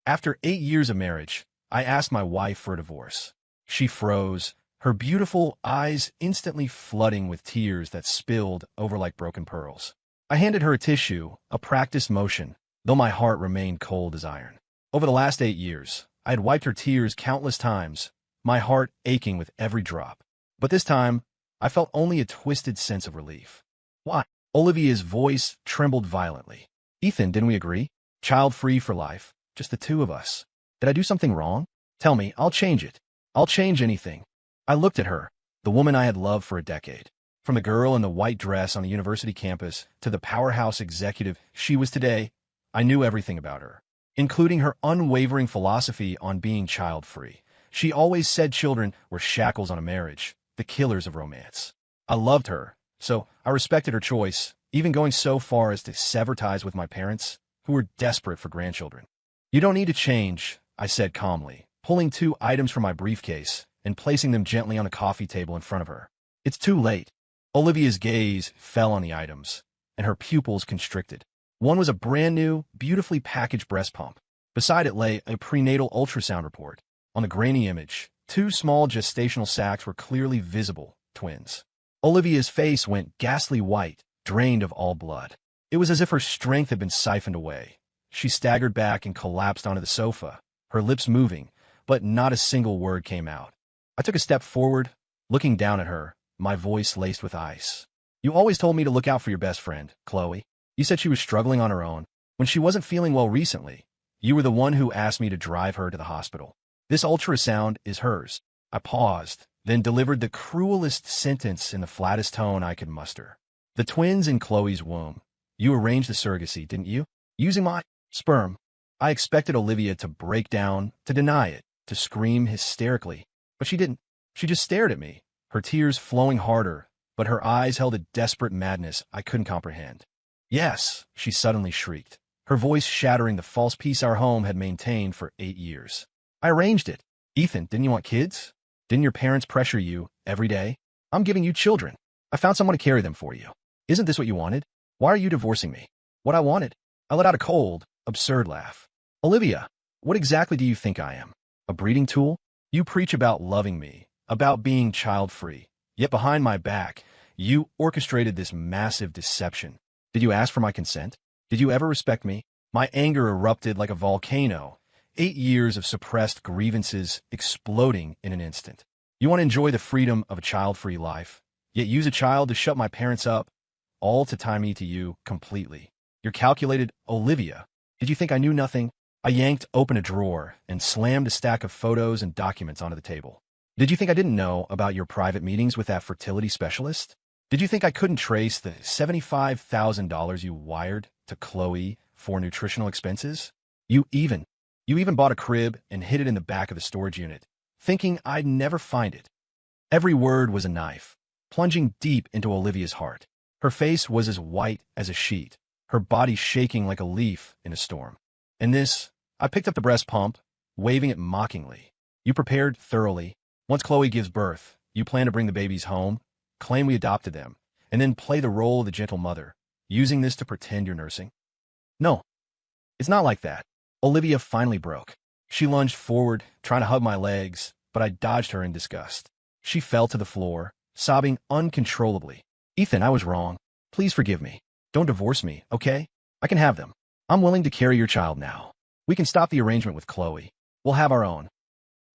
After 8 years of marriage, I asked my wife for a divorce. She froze, her beautiful eyes instantly flooding with tears that spilled over like broken pearls. I handed her a tissue, a practiced motion, though my heart remained cold as iron. Over the last 8 years, I had wiped her tears countless times, my heart aching with every drop. But this time, I felt only a twisted sense of relief. Why? Olivia's voice trembled violently. Ethan, didn't we agree? Child-free for life, just the two of us. Did I do something wrong? Tell me, I'll change it. I'll change anything. I looked at her, the woman I had loved for a decade. From the girl in the white dress on the university campus to the powerhouse executive she was today, I knew everything about her, including her unwavering philosophy on being child-free. She always said children were shackles on a marriage, the killers of romance. I loved her, so I respected her choice, even going so far as to sever ties with my parents, who were desperate for grandchildren. You don't need to change, I said calmly, pulling 2 items from my briefcase and placing them gently on a coffee table in front of her. It's too late. Olivia's gaze fell on the items, and her pupils constricted. One was a brand-new, beautifully packaged breast pump. Beside it lay a prenatal ultrasound report. On the grainy image, 2 small gestational sacs were clearly visible, twins. Olivia's face went ghastly white, drained of all blood. It was as if her strength had been siphoned away. She staggered back and collapsed onto the sofa, her lips moving, but not a single word came out. I took a step forward, looking down at her, my voice laced with ice. You always told me to look out for your best friend, Chloe. You said she was struggling on her own. When she wasn't feeling well recently, you were the one who asked me to drive her to the hospital. This ultrasound is hers. I paused, then delivered the cruelest sentence in the flattest tone I could muster. The twins in Chloe's womb. You arranged the surrogacy, didn't you? Using my sperm. I expected Olivia to break down, to deny it, to scream hysterically. But she didn't. She just stared at me, her tears flowing harder, but her eyes held a desperate madness I couldn't comprehend. Yes, she suddenly shrieked, her voice shattering the false peace our home had maintained for 8 years. I arranged it. Ethan, didn't you want kids? Didn't your parents pressure you every day? I'm giving you children. I found someone to carry them for you. Isn't this what you wanted? Why are you divorcing me? What I wanted? I let out a cold, absurd laugh. Olivia, what exactly do you think I am? A breeding tool? You preach about loving me, about being child-free. Yet behind my back, you orchestrated this massive deception. Did you ask for my consent? Did you ever respect me? My anger erupted like a volcano, 8 years of suppressed grievances exploding in an instant. You want to enjoy the freedom of a child-free life, yet use a child to shut my parents up, all to tie me to you completely. You're calculated, Olivia. Did you think I knew nothing? I yanked open a drawer and slammed a stack of photos and documents onto the table. Did you think I didn't know about your private meetings with that fertility specialist? Did you think I couldn't trace the $75,000 you wired to Chloe for nutritional expenses? You even bought a crib and hid it in the back of the storage unit, thinking I'd never find it. Every word was a knife, plunging deep into Olivia's heart. Her face was as white as a sheet, her body shaking like a leaf in a storm. And this, I picked up the breast pump, waving it mockingly. You prepared thoroughly. Once Chloe gives birth, you plan to bring the babies home, claim we adopted them, and then play the role of the gentle mother, using this to pretend you're nursing. No, it's not like that. Olivia finally broke. She lunged forward, trying to hug my legs, but I dodged her in disgust. She fell to the floor, sobbing uncontrollably. Ethan, I was wrong. Please forgive me. Don't divorce me, okay? I can have them. I'm willing to carry your child now. We can stop the arrangement with Chloe. We'll have our own.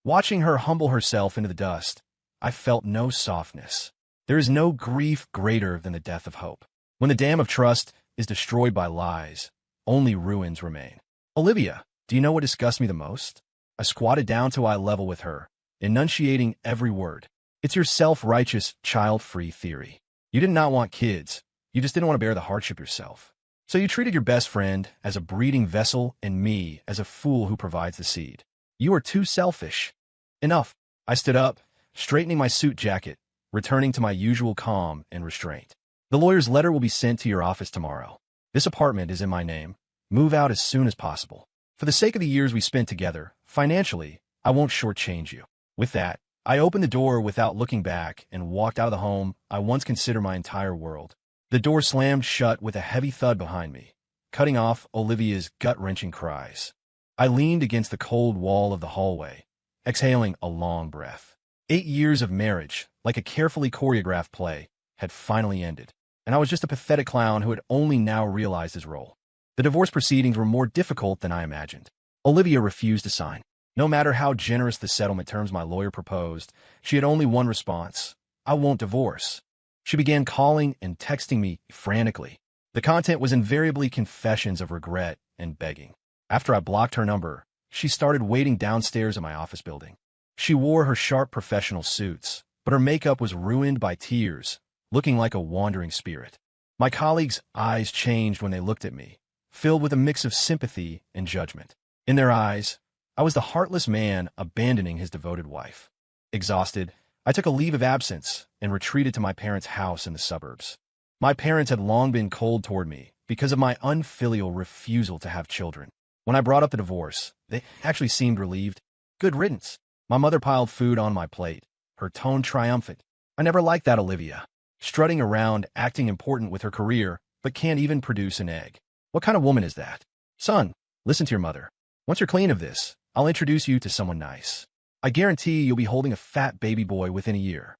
Watching her humble herself into the dust, I felt no softness. There is no grief greater than the death of hope. When the dam of trust is destroyed by lies, only ruins remain. Olivia, do you know what disgusts me the most? I squatted down to eye level with her, enunciating every word. It's your self-righteous, child-free theory. You did not want kids. You just didn't want to bear the hardship yourself. So you treated your best friend as a breeding vessel and me as a fool who provides the seed. You are too selfish. Enough. I stood up, straightening my suit jacket, returning to my usual calm and restraint. The lawyer's letter will be sent to your office tomorrow. This apartment is in my name. Move out as soon as possible. For the sake of the years we spent together, financially, I won't shortchange you. With that, I opened the door without looking back and walked out of the home I once considered my entire world. The door slammed shut with a heavy thud behind me, cutting off Olivia's gut-wrenching cries. I leaned against the cold wall of the hallway, exhaling a long breath. 8 years of marriage, like a carefully choreographed play, had finally ended, and I was just a pathetic clown who had only now realized his role. The divorce proceedings were more difficult than I imagined. Olivia refused to sign. No matter how generous the settlement terms my lawyer proposed, she had only one response: I won't divorce. She began calling and texting me frantically. The content was invariably confessions of regret and begging. After I blocked her number, she started waiting downstairs at my office building. She wore her sharp professional suits, but her makeup was ruined by tears, looking like a wandering spirit. My colleagues' eyes changed when they looked at me, filled with a mix of sympathy and judgment. In their eyes, I was the heartless man abandoning his devoted wife. Exhausted, I took a leave of absence and retreated to my parents' house in the suburbs. My parents had long been cold toward me because of my unfilial refusal to have children. When I brought up the divorce, they actually seemed relieved. Good riddance. My mother piled food on my plate, her tone triumphant. I never liked that Olivia, strutting around, acting important with her career, but can't even produce an egg. What kind of woman is that? Son, listen to your mother. Once you're clean of this, I'll introduce you to someone nice. I guarantee you'll be holding a fat baby boy within a year.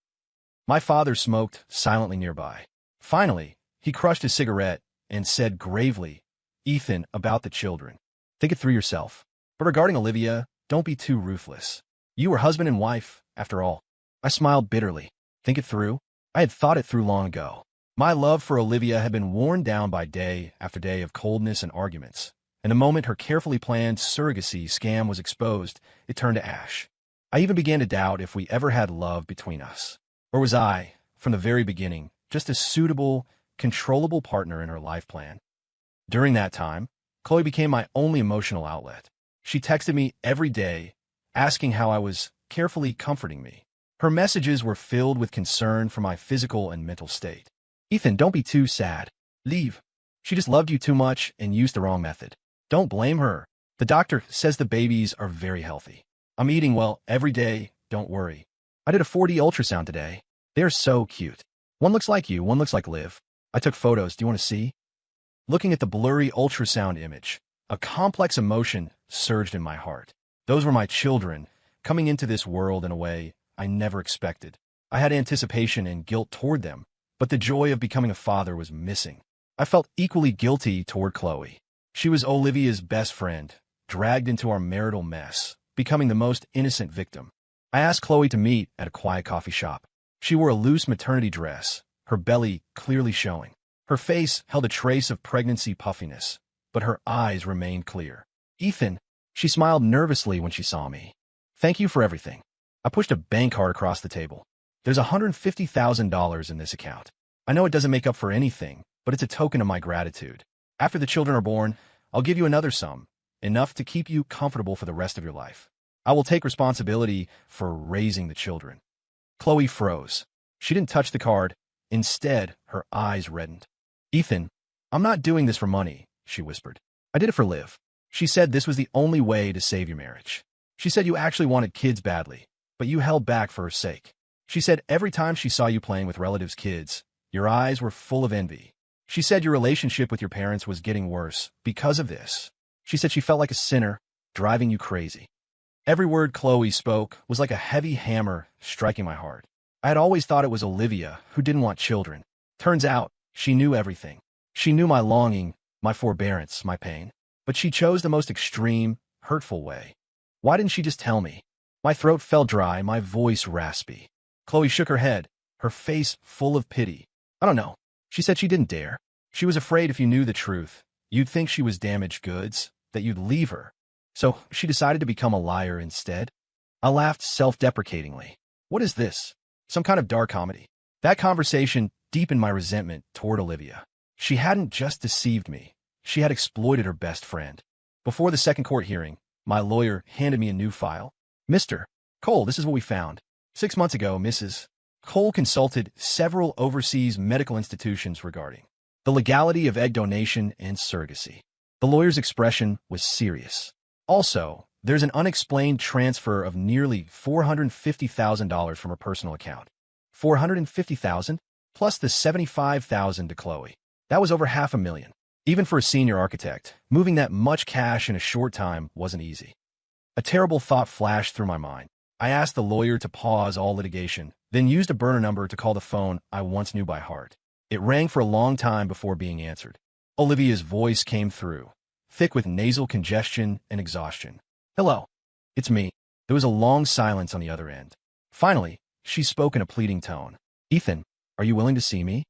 My father smoked silently nearby. Finally, he crushed his cigarette and said gravely, Ethan, about the children. Think it through yourself. But regarding Olivia, don't be too ruthless. You were husband and wife, after all. I smiled bitterly. Think it through? I had thought it through long ago. My love for Olivia had been worn down by day after day of coldness and arguments, and the moment her carefully planned surrogacy scam was exposed, it turned to ash. I even began to doubt if we ever had love between us. Or was I, from the very beginning, just a suitable, controllable partner in her life plan? During that time, Chloe became my only emotional outlet. She texted me every day, asking how I was, carefully comforting me. Her messages were filled with concern for my physical and mental state. Ethan, don't be too sad. Leave. She just loved you too much and used the wrong method. Don't blame her. The doctor says the babies are very healthy. I'm eating well every day, don't worry. I did a 4D ultrasound today. They're so cute. One looks like you, one looks like Liv. I took photos, do you want to see? Looking at the blurry ultrasound image, a complex emotion surged in my heart. Those were my children, coming into this world in a way I never expected. I had anticipation and guilt toward them, but the joy of becoming a father was missing. I felt equally guilty toward Chloe. She was Olivia's best friend, dragged into our marital mess, becoming the most innocent victim. I asked Chloe to meet at a quiet coffee shop. She wore a loose maternity dress, her belly clearly showing. Her face held a trace of pregnancy puffiness, but her eyes remained clear. Ethan, she smiled nervously when she saw me. Thank you for everything. I pushed a bank card across the table. There's $150,000 in this account. I know it doesn't make up for anything, but it's a token of my gratitude. After the children are born, I'll give you another sum, enough to keep you comfortable for the rest of your life. I will take responsibility for raising the children. Chloe froze. She didn't touch the card. Instead, her eyes reddened. Ethan, I'm not doing this for money, she whispered. I did it for Liv. She said this was the only way to save your marriage. She said you actually wanted kids badly, but you held back for her sake. She said every time she saw you playing with relatives' kids, your eyes were full of envy. She said your relationship with your parents was getting worse because of this. She said she felt like a sinner, driving you crazy. Every word Chloe spoke was like a heavy hammer striking my heart. I had always thought it was Olivia who didn't want children. Turns out, she knew everything. She knew my longing, my forbearance, my pain. But she chose the most extreme, hurtful way. Why didn't she just tell me? My throat felt dry, my voice raspy. Chloe shook her head, her face full of pity. I don't know. She said she didn't dare. She was afraid if you knew the truth, you'd think she was damaged goods, that you'd leave her. So she decided to become a liar instead. I laughed self-deprecatingly. What is this? Some kind of dark comedy? That conversation deepened my resentment toward Olivia. She hadn't just deceived me. She had exploited her best friend. Before the second court hearing, my lawyer handed me a new file. Mr. Cole, this is what we found. 6 months ago, Mrs. Cole consulted several overseas medical institutions regarding the legality of egg donation and surrogacy. The lawyer's expression was serious. Also, there's an unexplained transfer of nearly $450,000 from her personal account. $450,000 plus the $75,000 to Chloe. That was over $500,000. Even for a senior architect, moving that much cash in a short time wasn't easy. A terrible thought flashed through my mind. I asked the lawyer to pause all litigation, then used a burner number to call the phone I once knew by heart. It rang for a long time before being answered. Olivia's voice came through, thick with nasal congestion and exhaustion. "Hello. It's me." There was a long silence on the other end. Finally, she spoke in a pleading tone. "Ethan, are you willing to see me?"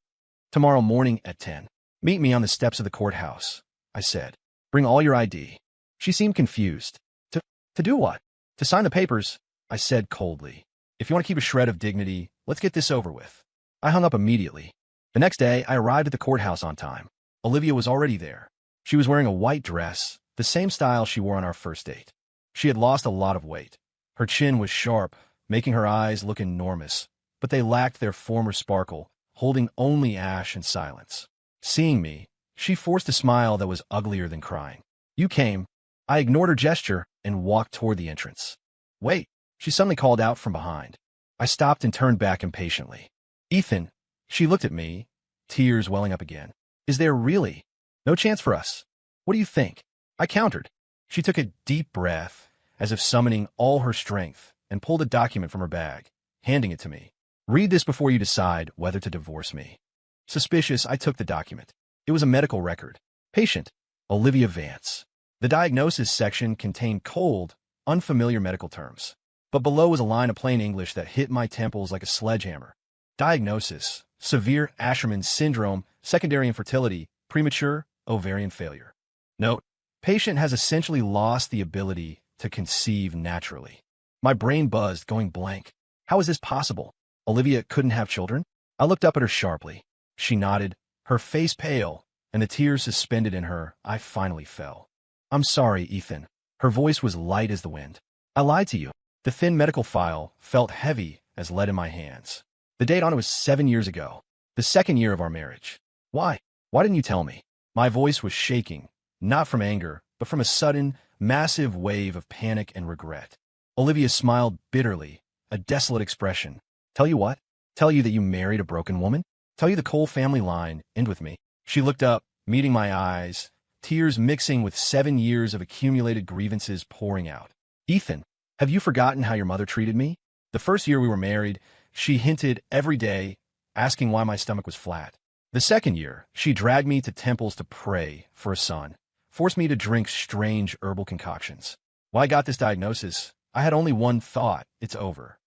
"Tomorrow morning at 10. Meet me on the steps of the courthouse," I said. "Bring all your ID." She seemed confused. To do what?" "To sign the papers," I said coldly. "If you want to keep a shred of dignity, let's get this over with." I hung up immediately. The next day, I arrived at the courthouse on time. Olivia was already there. She was wearing a white dress, the same style she wore on our first date. She had lost a lot of weight. Her chin was sharp, making her eyes look enormous, but they lacked their former sparkle, holding only ash and silence. Seeing me, she forced a smile that was uglier than crying. "You came." I ignored her gesture and walked toward the entrance. "Wait," she suddenly called out from behind. I stopped and turned back impatiently. "Ethan," she looked at me, tears welling up again. "Is there really no chance for us? What do you think?" I countered. She took a deep breath, as if summoning all her strength, and pulled a document from her bag, handing it to me. "Read this before you decide whether to divorce me." Suspicious, I took the document. It was a medical record. Patient, Olivia Vance. The diagnosis section contained cold, unfamiliar medical terms. But below was a line of plain English that hit my temples like a sledgehammer. Diagnosis: severe Asherman syndrome, secondary infertility, premature ovarian failure. Note: patient has essentially lost the ability to conceive naturally. My brain buzzed, going blank. How is this possible? Olivia couldn't have children? I looked up at her sharply. She nodded, her face pale, and the tears suspended in her. I finally fell. "I'm sorry, Ethan." Her voice was light as the wind. "I lied to you." The thin medical file felt heavy as lead in my hands. The date on it was 7 years ago, the second year of our marriage. Why? Why didn't you tell me? My voice was shaking, not from anger, but from a sudden, massive wave of panic and regret. Olivia smiled bitterly, a desolate expression. "Tell you what? Tell you that you married a broken woman? Tell you the Cole family line end with me?" She looked up, meeting my eyes, tears mixing with 7 years of accumulated grievances pouring out. "Ethan, have you forgotten how your mother treated me? The first year we were married, she hinted every day, asking why my stomach was flat. The second year, she dragged me to temples to pray for a son, forced me to drink strange herbal concoctions. When I got this diagnosis, I had only one thought: it's over.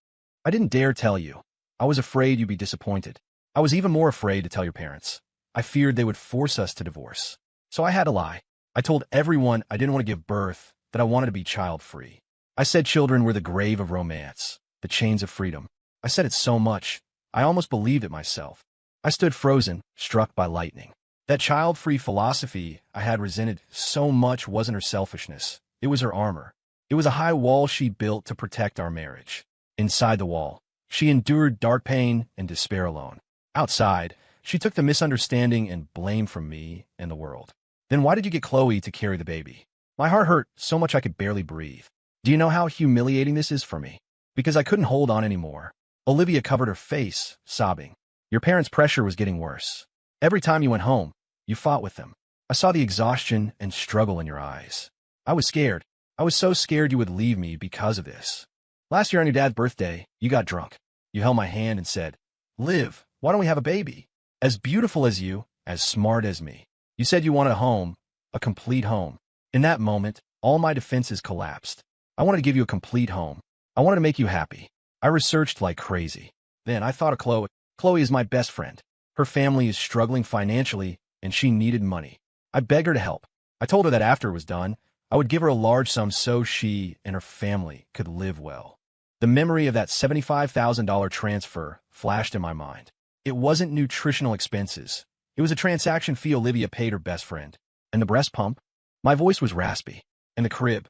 I didn't dare tell you. I was afraid you'd be disappointed. I was even more afraid to tell your parents. I feared they would force us to divorce. So I had to lie. I told everyone I didn't want to give birth, that I wanted to be child-free. I said children were the grave of romance, the chains of freedom. I said it so much, I almost believed it myself. I stood frozen, struck by lightning. That child-free philosophy I had resented so much wasn't her selfishness. It was her armor. It was a high wall she built to protect our marriage. Inside the wall, she endured dark pain and despair alone. Outside, she took the misunderstanding and blame from me and the world. Then why did you get Chloe to carry the baby? My heart hurt so much I could barely breathe. Do you know how humiliating this is for me? Because I couldn't hold on anymore. Olivia covered her face, sobbing. Your parents' pressure was getting worse. Every time you went home, you fought with them. I saw the exhaustion and struggle in your eyes. I was scared. I was so scared you would leave me because of this. Last year on your dad's birthday, you got drunk. You held my hand and said, "Liv, why don't we have a baby? As beautiful as you, as smart as me." You said you wanted a home, a complete home. In that moment, all my defenses collapsed. I wanted to give you a complete home. I wanted to make you happy. I researched like crazy. Then I thought of Chloe. Chloe is my best friend. Her family is struggling financially, and she needed money. I begged her to help. I told her that after it was done, I would give her a large sum so she and her family could live well. The memory of that $75,000 transfer flashed in my mind. It wasn't nutritional expenses. It was a transaction fee Olivia paid her best friend. And the breast pump? My voice was raspy. And the crib?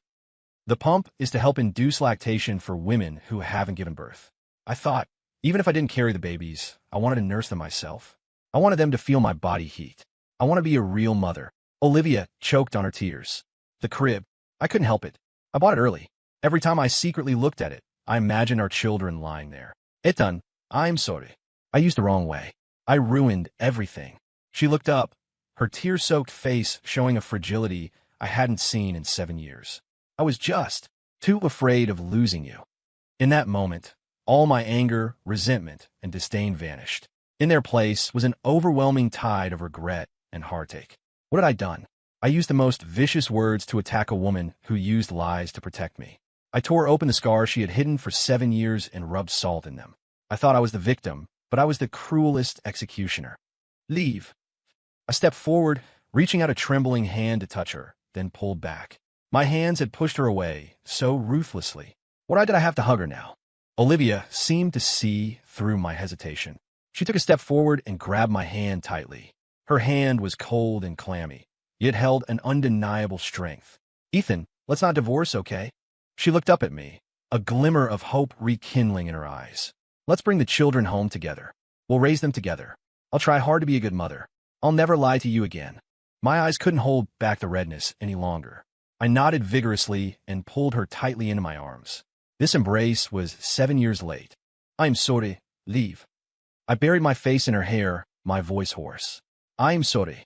The pump is to help induce lactation for women who haven't given birth. I thought, even if I didn't carry the babies, I wanted to nurse them myself. I wanted them to feel my body heat. I want to be a real mother. Olivia choked on her tears. The crib. I couldn't help it. I bought it early. Every time I secretly looked at it, I imagined our children lying there. Ethan, I'm sorry. I used the wrong way. I ruined everything. She looked up, her tear-soaked face showing a fragility I hadn't seen in 7 years. I was just too afraid of losing you. In that moment, all my anger, resentment, and disdain vanished. In their place was an overwhelming tide of regret and heartache. What had I done? I used the most vicious words to attack a woman who used lies to protect me. I tore open the scars she had hidden for 7 years and rubbed salt in them. I thought I was the victim, but I was the cruelest executioner. Leave. I stepped forward, reaching out a trembling hand to touch her, then pulled back. My hands had pushed her away so ruthlessly. Why did I have to hug her now? Olivia seemed to see through my hesitation. She took a step forward and grabbed my hand tightly. Her hand was cold and clammy, yet held an undeniable strength. Ethan, let's not divorce, okay? She looked up at me, a glimmer of hope rekindling in her eyes. Let's bring the children home together. We'll raise them together. I'll try hard to be a good mother. I'll never lie to you again. My eyes couldn't hold back the redness any longer. I nodded vigorously and pulled her tightly into my arms. This embrace was 7 years late. I'm sorry. Leave. I buried my face in her hair, my voice hoarse. I'm sorry.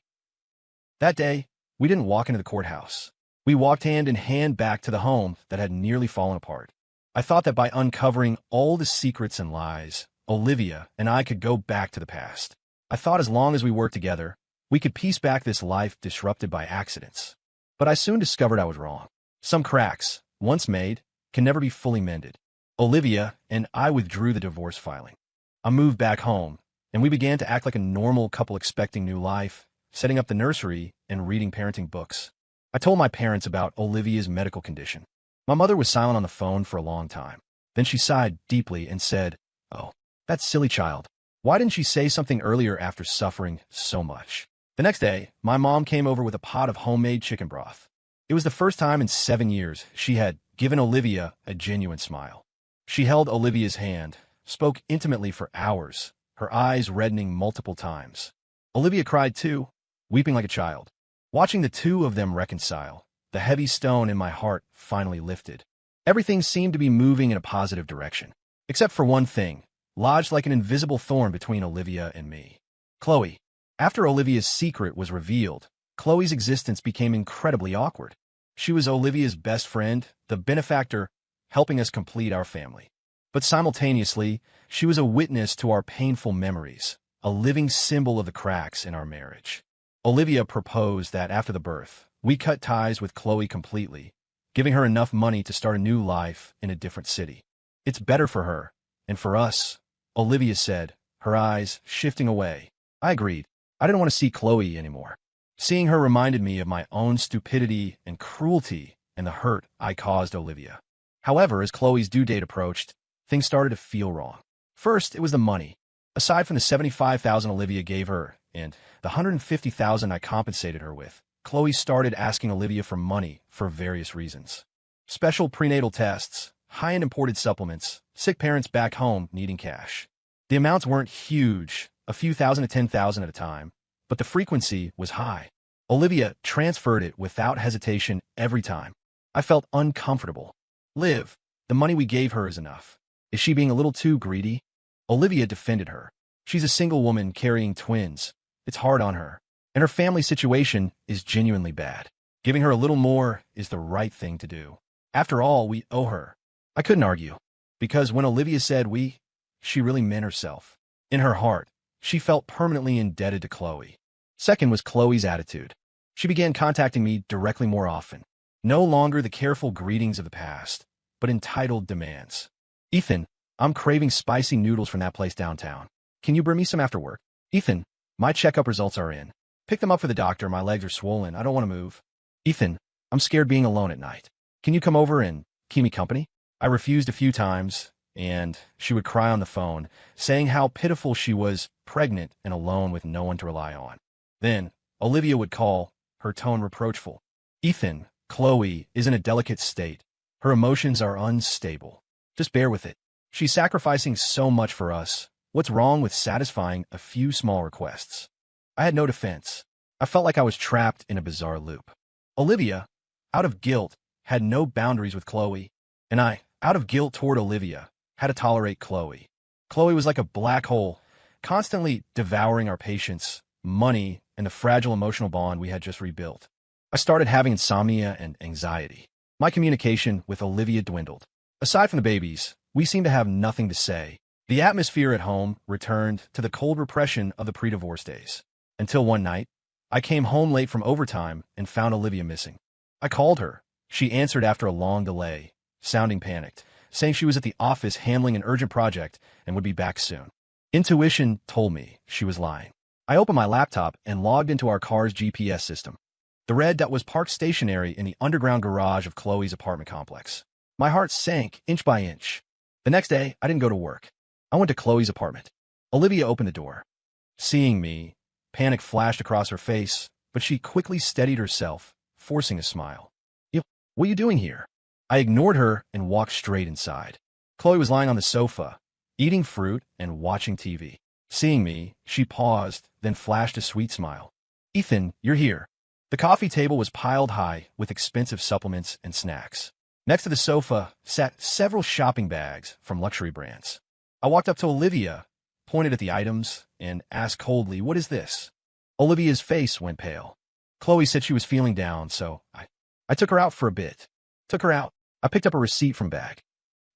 That day, we didn't walk into the courthouse. We walked hand in hand back to the home that had nearly fallen apart. I thought that by uncovering all the secrets and lies, Olivia and I could go back to the past. I thought as long as we worked together, we could piece back this life disrupted by accidents. But I soon discovered I was wrong. Some cracks, once made, can never be fully mended. Olivia and I withdrew the divorce filing. I moved back home, and we began to act like a normal couple expecting new life, setting up the nursery and reading parenting books. I told my parents about Olivia's medical condition. My mother was silent on the phone for a long time. Then she sighed deeply and said, "Oh, that silly child. Why didn't she say something earlier after suffering so much?" The next day, my mom came over with a pot of homemade chicken broth. It was the first time in 7 years she had given Olivia a genuine smile. She held Olivia's hand, spoke intimately for hours, her eyes reddening multiple times. Olivia cried too, weeping like a child. Watching the two of them reconcile, the heavy stone in my heart finally lifted. Everything seemed to be moving in a positive direction, except for one thing, lodged like an invisible thorn between Olivia and me. Chloe. After Olivia's secret was revealed, Chloe's existence became incredibly awkward. She was Olivia's best friend, the benefactor, helping us complete our family. But simultaneously, she was a witness to our painful memories, a living symbol of the cracks in our marriage. Olivia proposed that after the birth, we cut ties with Chloe completely, giving her enough money to start a new life in a different city. It's better for her, and for us, Olivia said, her eyes shifting away. I agreed. I didn't want to see Chloe anymore. Seeing her reminded me of my own stupidity and cruelty and the hurt I caused Olivia. However, as Chloe's due date approached, things started to feel wrong. First, it was the money. Aside from the $75,000 Olivia gave her and the $150,000 I compensated her with, Chloe started asking Olivia for money for various reasons. Special prenatal tests, high-end imported supplements, sick parents back home needing cash. The amounts weren't huge, a few thousand to 10,000 at a time, but the frequency was high. Olivia transferred it without hesitation every time. I felt uncomfortable. Liv, the money we gave her is enough. Is she being a little too greedy? Olivia defended her. She's a single woman carrying twins. It's hard on her. And her family situation is genuinely bad. Giving her a little more is the right thing to do. After all, we owe her. I couldn't argue. Because when Olivia said we, she really meant herself. In her heart, she felt permanently indebted to Chloe. Second was Chloe's attitude. She began contacting me directly more often. No longer the careful greetings of the past, but entitled demands. Ethan, I'm craving spicy noodles from that place downtown. Can you bring me some after work? Ethan, my checkup results are in. Pick them up for the doctor. My legs are swollen. I don't want to move. Ethan, I'm scared being alone at night. Can you come over and keep me company? I refused a few times, and she would cry on the phone, saying how pitiful she was, pregnant and alone with no one to rely on. Then, Olivia would call, her tone reproachful. Ethan, Chloe is in a delicate state. Her emotions are unstable. Just bear with it. She's sacrificing so much for us. What's wrong with satisfying a few small requests? I had no defense. I felt like I was trapped in a bizarre loop. Olivia, out of guilt, had no boundaries with Chloe, and I, out of guilt toward Olivia, had to tolerate Chloe. Chloe was like a black hole, constantly devouring our patience, money, and the fragile emotional bond we had just rebuilt. I started having insomnia and anxiety. My communication with Olivia dwindled. Aside from the babies, we seemed to have nothing to say. The atmosphere at home returned to the cold repression of the pre-divorce days. Until one night, I came home late from overtime and found Olivia missing. I called her. She answered after a long delay, sounding panicked, saying she was at the office handling an urgent project and would be back soon. Intuition told me she was lying. I opened my laptop and logged into our car's GPS system. The red dot was parked stationary in the underground garage of Chloe's apartment complex. My heart sank inch by inch. The next day, I didn't go to work. I went to Chloe's apartment. Olivia opened the door. Seeing me, panic flashed across her face, but she quickly steadied herself, forcing a smile. What are you doing here? I ignored her and walked straight inside. Chloe was lying on the sofa, eating fruit and watching TV. Seeing me, she paused, then flashed a sweet smile. Ethan, you're here. The coffee table was piled high with expensive supplements and snacks. Next to the sofa sat several shopping bags from luxury brands. I walked up to Olivia, pointed at the items, and asked coldly, "What is this?" Olivia's face went pale. Chloe said she was feeling down, so I took her out for a bit. I picked up a receipt from bag.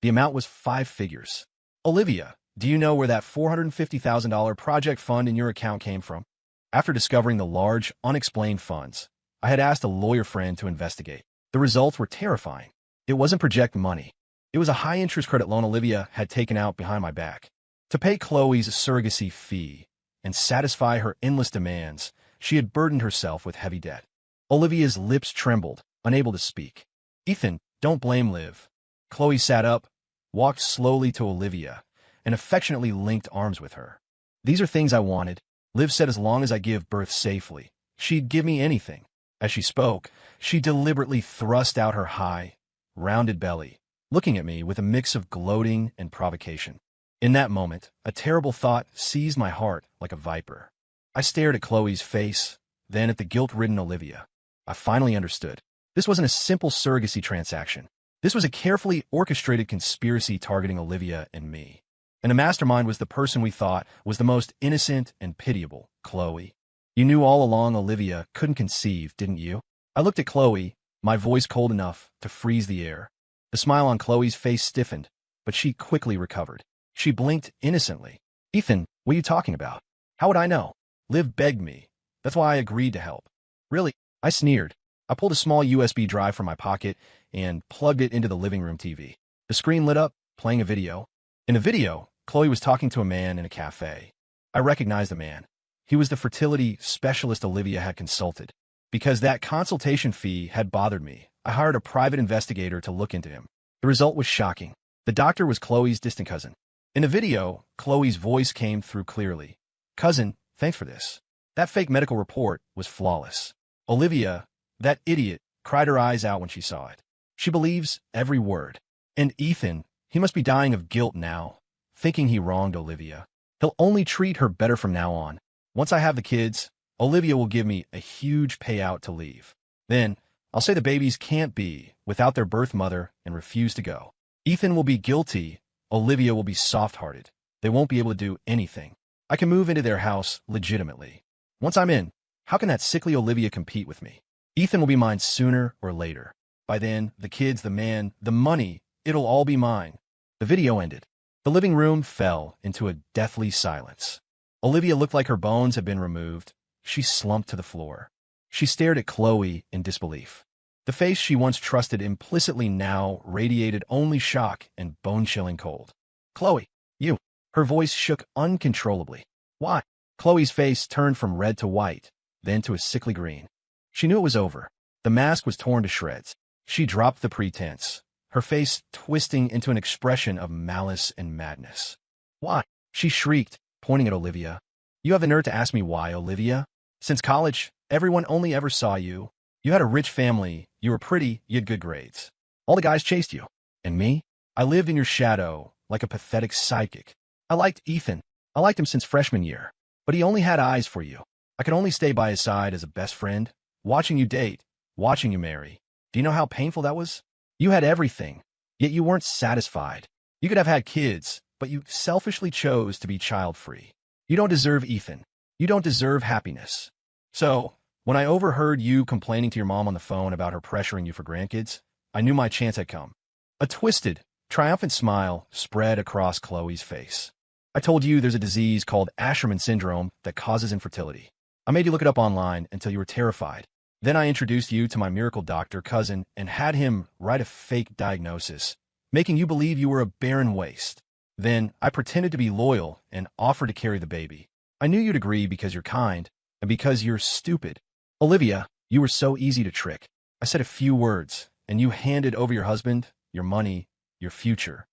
The amount was 5 figures. Olivia, do you know where that $450,000 project fund in your account came from? After discovering the large, unexplained funds, I had asked a lawyer friend to investigate. The results were terrifying. It wasn't project money. It was a high-interest credit loan Olivia had taken out behind my back. To pay Chloe's surrogacy fee and satisfy her endless demands, she had burdened herself with heavy debt. Olivia's lips trembled, unable to speak. Ethan, don't blame Liv. Chloe sat up, walked slowly to Olivia, and affectionately linked arms with her. These are things I wanted. Liv said as long as I give birth safely, she'd give me anything. As she spoke, she deliberately thrust out her high, rounded belly, looking at me with a mix of gloating and provocation. In that moment, a terrible thought seized my heart like a viper. I stared at Chloe's face, then at the guilt-ridden Olivia. I finally understood. This wasn't a simple surrogacy transaction. This was a carefully orchestrated conspiracy targeting Olivia and me. And the mastermind was the person we thought was the most innocent and pitiable, Chloe. You knew all along Olivia couldn't conceive, didn't you? I looked at Chloe, my voice cold enough to freeze the air. The smile on Chloe's face stiffened, but she quickly recovered. She blinked innocently. Ethan, what are you talking about? How would I know? Liv begged me. That's why I agreed to help. Really? I sneered. I pulled a small USB drive from my pocket and plugged it into the living room TV. The screen lit up, playing a video. In the video, Chloe was talking to a man in a cafe. I recognized the man. He was the fertility specialist Olivia had consulted. Because that consultation fee had bothered me, I hired a private investigator to look into him. The result was shocking. The doctor was Chloe's distant cousin. In the video, Chloe's voice came through clearly. Cousin, thanks for this. That fake medical report was flawless. Olivia, that idiot, cried her eyes out when she saw it. She believes every word. And Ethan, he must be dying of guilt now, thinking he wronged Olivia. He'll only treat her better from now on. Once I have the kids, Olivia will give me a huge payout to leave. Then, I'll say the babies can't be without their birth mother and refuse to go. Ethan will be guilty. Olivia will be soft-hearted. They won't be able to do anything. I can move into their house legitimately. Once I'm in, how can that sickly Olivia compete with me? Ethan will be mine sooner or later. By then, the kids, the man, the money, it'll all be mine. The video ended. The living room fell into a deathly silence. Olivia looked like her bones had been removed. She slumped to the floor. She stared at Chloe in disbelief. The face she once trusted implicitly now radiated only shock and bone-chilling cold. Chloe, you. Her voice shook uncontrollably. Why? Chloe's face turned from red to white, then to a sickly green. She knew it was over. The mask was torn to shreds. She dropped the pretense, her face twisting into an expression of malice and madness. Why? She shrieked, pointing at Olivia. You have the nerve to ask me why, Olivia? Since college, everyone only ever saw you. You had a rich family, you were pretty, you had good grades. All the guys chased you. And me? I lived in your shadow, like a pathetic sidekick. I liked Ethan. I liked him since freshman year. But he only had eyes for you. I could only stay by his side as a best friend, watching you date, watching you marry. Do you know how painful that was? You had everything, yet you weren't satisfied. You could have had kids, but you selfishly chose to be child-free. You don't deserve Ethan. You don't deserve happiness. So, when I overheard you complaining to your mom on the phone about her pressuring you for grandkids, I knew my chance had come. A twisted, triumphant smile spread across Chloe's face. I told you there's a disease called Asherman syndrome that causes infertility. I made you look it up online until you were terrified. Then I introduced you to my miracle doctor cousin and had him write a fake diagnosis, making you believe you were a barren waste. Then I pretended to be loyal and offered to carry the baby. I knew you'd agree because you're kind and because you're stupid. Olivia, you were so easy to trick. I said a few words, and you handed over your husband, your money, your future.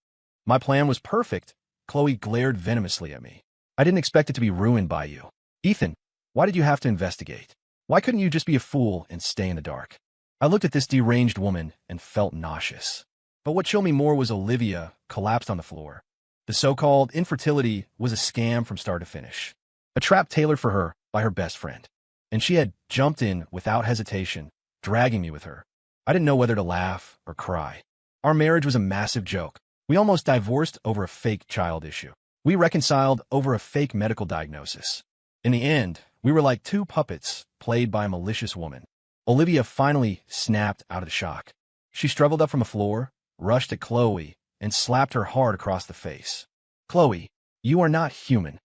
My plan was perfect. Chloe glared venomously at me. I didn't expect it to be ruined by you. Ethan, why did you have to investigate? Why couldn't you just be a fool and stay in the dark? I looked at this deranged woman and felt nauseous. But what chilled me more was Olivia collapsed on the floor. The so-called infertility was a scam from start to finish. A trap tailored for her by her best friend. And she had jumped in without hesitation, dragging me with her. I didn't know whether to laugh or cry. Our marriage was a massive joke. We almost divorced over a fake child issue. We reconciled over a fake medical diagnosis. In the end, we were like two puppets played by a malicious woman. Olivia finally snapped out of the shock. She struggled up from the floor, rushed at Chloe, and slapped her hard across the face. Chloe, you are not human.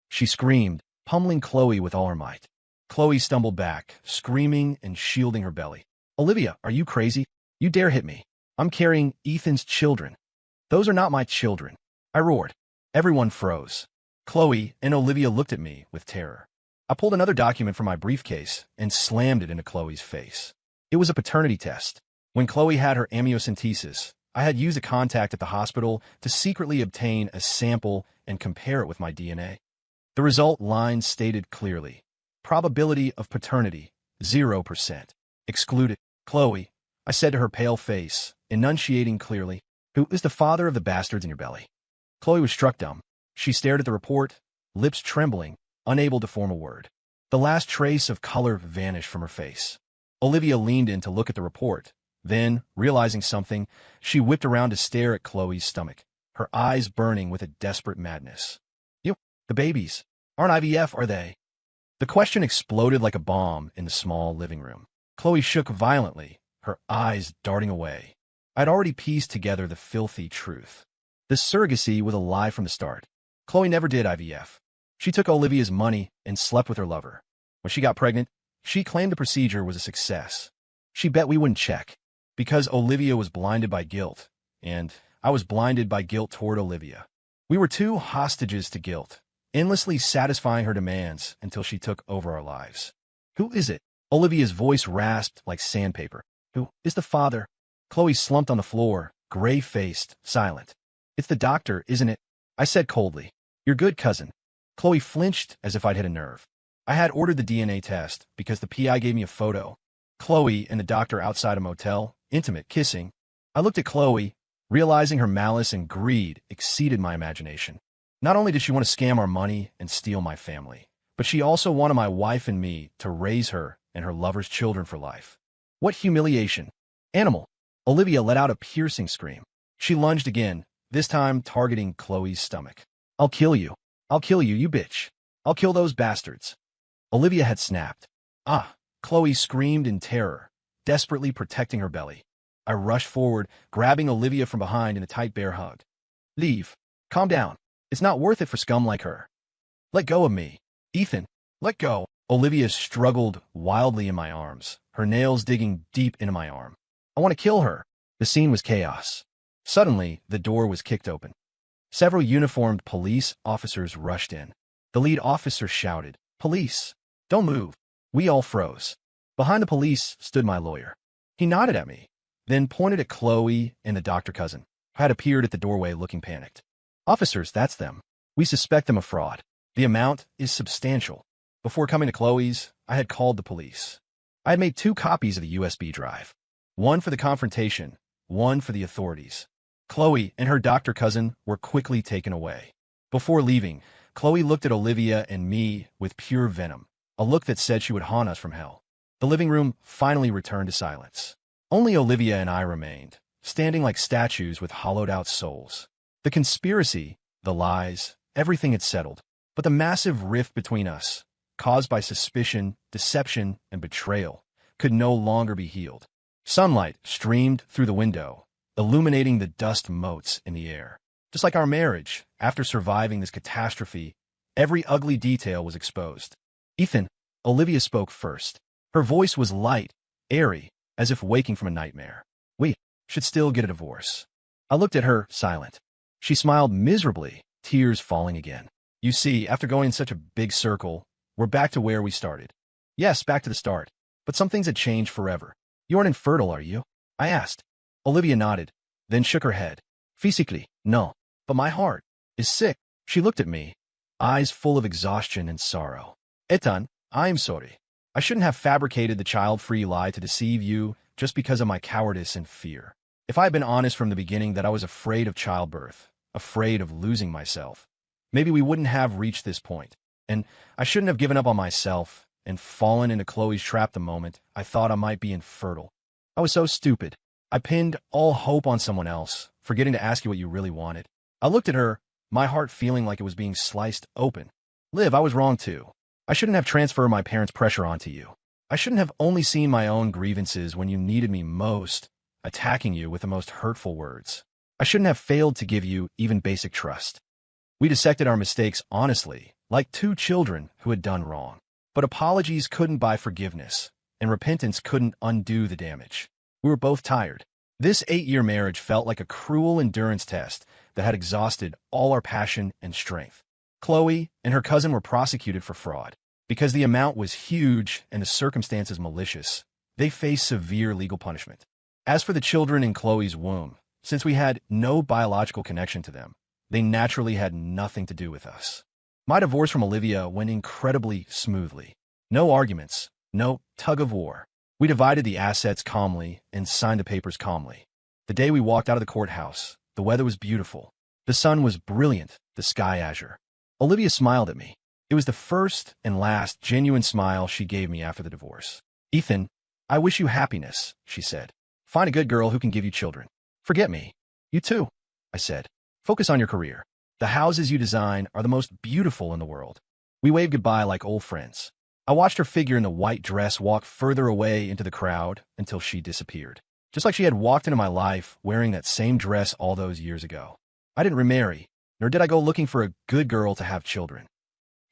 She screamed, pummeling Chloe with all her might. Chloe stumbled back, screaming and shielding her belly. Olivia, are you crazy? You dare hit me. I'm carrying Ethan's children. Those are not my children. I roared. Everyone froze. Chloe and Olivia looked at me with terror. I pulled another document from my briefcase and slammed it into Chloe's face. It was a paternity test. When Chloe had her amniocentesis, I had used a contact at the hospital to secretly obtain a sample and compare it with my DNA. The result line stated clearly. Probability of paternity, 0%. Excluded. Chloe, I said to her pale face, enunciating clearly, who is the father of the bastards in your belly? Chloe was struck dumb. She stared at the report, lips trembling, unable to form a word. The last trace of color vanished from her face. Olivia leaned in to look at the report. Then, realizing something, she whipped around to stare at Chloe's stomach, her eyes burning with a desperate madness. The babies. Aren't IVF, are they? The question exploded like a bomb in the small living room. Chloe shook violently, her eyes darting away. I'd already pieced together the filthy truth. The surrogacy was a lie from the start. Chloe never did IVF. She took Olivia's money and slept with her lover. When she got pregnant, she claimed the procedure was a success. She bet we wouldn't check, because Olivia was blinded by guilt, and I was blinded by guilt toward Olivia. We were two hostages to guilt, endlessly satisfying her demands until she took over our lives. Who is it? Olivia's voice rasped like sandpaper. Who is the father? Chloe slumped on the floor, gray-faced, silent. It's the doctor, isn't it? I said coldly. Your good cousin. Chloe flinched as if I'd hit a nerve. I had ordered the DNA test because the PI gave me a photo. Chloe and the doctor outside a motel, intimate, kissing. I looked at Chloe, realizing her malice and greed exceeded my imagination. Not only did she want to scam our money and steal my family, but she also wanted my wife and me to raise her and her lover's children for life. What humiliation. Animal. Olivia let out a piercing scream. She lunged again, this time targeting Chloe's stomach. I'll kill you. I'll kill you, you bitch. I'll kill those bastards. Olivia had snapped. Ah, Chloe screamed in terror, desperately protecting her belly. I rushed forward, grabbing Olivia from behind in a tight bear hug. Leave. Calm down. It's not worth it for scum like her. Let go of me. Ethan, let go. Olivia struggled wildly in my arms, her nails digging deep into my arm. I want to kill her. The scene was chaos. Suddenly, the door was kicked open. Several uniformed police officers rushed in. The lead officer shouted, Police, don't move. We all froze. Behind the police stood my lawyer. He nodded at me, then pointed at Chloe and the doctor cousin, who had appeared at the doorway looking panicked. Officers, that's them. We suspect them of fraud. The amount is substantial. Before coming to Chloe's, I had called the police. I had made 2 copies of the USB drive. One for the confrontation, one for the authorities. Chloe and her doctor cousin were quickly taken away. Before leaving, Chloe looked at Olivia and me with pure venom, a look that said she would haunt us from hell. The living room finally returned to silence. Only Olivia and I remained, standing like statues with hollowed-out souls. The conspiracy, the lies, everything had settled, but the massive rift between us, caused by suspicion, deception, and betrayal, could no longer be healed. Sunlight streamed through the window, illuminating the dust motes in the air. Just like our marriage, after surviving this catastrophe, every ugly detail was exposed. "Ethan," Olivia spoke first. Her voice was light, airy, as if waking from a nightmare. "We should still get a divorce." I looked at her, silent. She smiled miserably, tears falling again. "You see, after going in such a big circle, we're back to where we started." "Yes, back to the start. But some things had changed forever." "You aren't infertile, are you?" I asked. Olivia nodded, then shook her head. "Physically, no. But my heart is sick." She looked at me, eyes full of exhaustion and sorrow. "Ethan, I'm sorry. I shouldn't have fabricated the child-free lie to deceive you just because of my cowardice and fear. If I had been honest from the beginning that I was afraid of childbirth, afraid of losing myself, maybe we wouldn't have reached this point. And I shouldn't have given up on myself and fallen into Chloe's trap the moment I thought I might be infertile. I was so stupid. I pinned all hope on someone else, forgetting to ask you what you really wanted." I looked at her, my heart feeling like it was being sliced open. "Liv, I was wrong too. I shouldn't have transferred my parents' pressure onto you. I shouldn't have only seen my own grievances when you needed me most, attacking you with the most hurtful words. I shouldn't have failed to give you even basic trust." We dissected our mistakes honestly, like two children who had done wrong. But apologies couldn't buy forgiveness, and repentance couldn't undo the damage. We were both tired. This 8-year marriage felt like a cruel endurance test that had exhausted all our passion and strength. Chloe and her cousin were prosecuted for fraud. Because the amount was huge and the circumstances malicious, they faced severe legal punishment. As for the children in Chloe's womb, since we had no biological connection to them, they naturally had nothing to do with us. My divorce from Olivia went incredibly smoothly. No arguments, no tug-of-war. We divided the assets calmly and signed the papers calmly. The day we walked out of the courthouse, the weather was beautiful. The sun was brilliant, the sky azure. Olivia smiled at me. It was the first and last genuine smile she gave me after the divorce. "Ethan, I wish you happiness," she said. "Find a good girl who can give you children. Forget me." "You too," I said. "Focus on your career. The houses you design are the most beautiful in the world." We waved goodbye like old friends. I watched her figure in the white dress walk further away into the crowd until she disappeared. Just like she had walked into my life wearing that same dress all those years ago. I didn't remarry, nor did I go looking for a good girl to have children.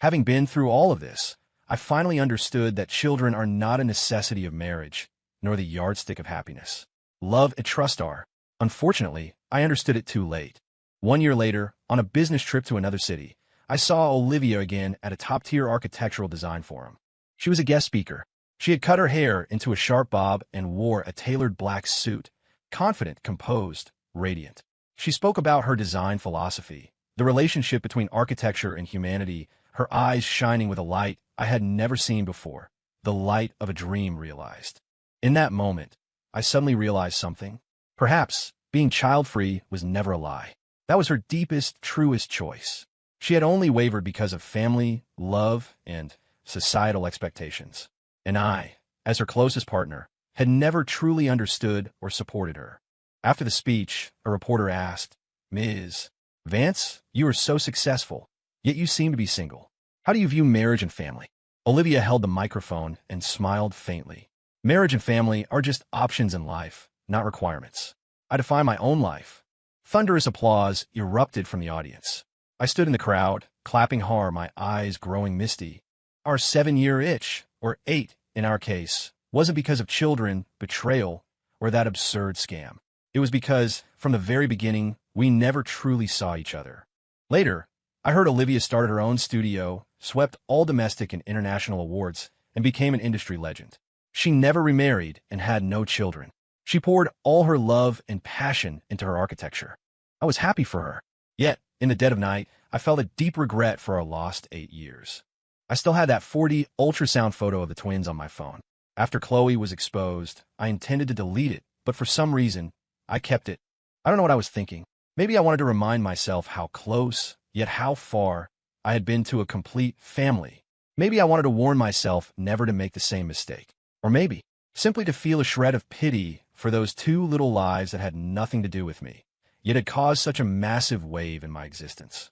Having been through all of this, I finally understood that children are not a necessity of marriage, nor the yardstick of happiness. Love and trust are. Unfortunately, I understood it too late. 1 year later, on a business trip to another city, I saw Olivia again at a top-tier architectural design forum. She was a guest speaker. She had cut her hair into a sharp bob and wore a tailored black suit, confident, composed, radiant. She spoke about her design philosophy, the relationship between architecture and humanity, her eyes shining with a light I had never seen before, the light of a dream realized. In that moment, I suddenly realized something. Perhaps being child-free was never a lie. That was her deepest, truest choice. She had only wavered because of family, love, and societal expectations. And I, as her closest partner, had never truly understood or supported her. After the speech, a reporter asked, "Ms. Vance, you are so successful, yet you seem to be single. How do you view marriage and family?" Olivia held the microphone and smiled faintly. "Marriage and family are just options in life, not requirements. I define my own life." Thunderous applause erupted from the audience. I stood in the crowd, clapping hard, my eyes growing misty. Our 7-year itch, or 8 in our case, wasn't because of children, betrayal, or that absurd scam. It was because, from the very beginning, we never truly saw each other. Later, I heard Olivia started her own studio, swept all domestic and international awards, and became an industry legend. She never remarried and had no children. She poured all her love and passion into her architecture. I was happy for her. Yet, in the dead of night, I felt a deep regret for our lost 8 years. I still had that 4D ultrasound photo of the twins on my phone. After Chloe was exposed, I intended to delete it, but for some reason, I kept it. I don't know what I was thinking. Maybe I wanted to remind myself how close, yet how far, I had been to a complete family. Maybe I wanted to warn myself never to make the same mistake. Or maybe, simply to feel a shred of pity for those 2 little lives that had nothing to do with me, yet had caused such a massive wave in my existence.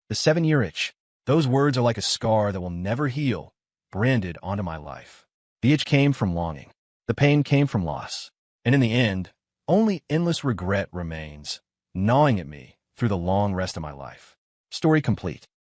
The 7-year itch. Those words are like a scar that will never heal, branded onto my life. The itch came from longing. The pain came from loss. And in the end, only endless regret remains, gnawing at me through the long rest of my life. Story complete.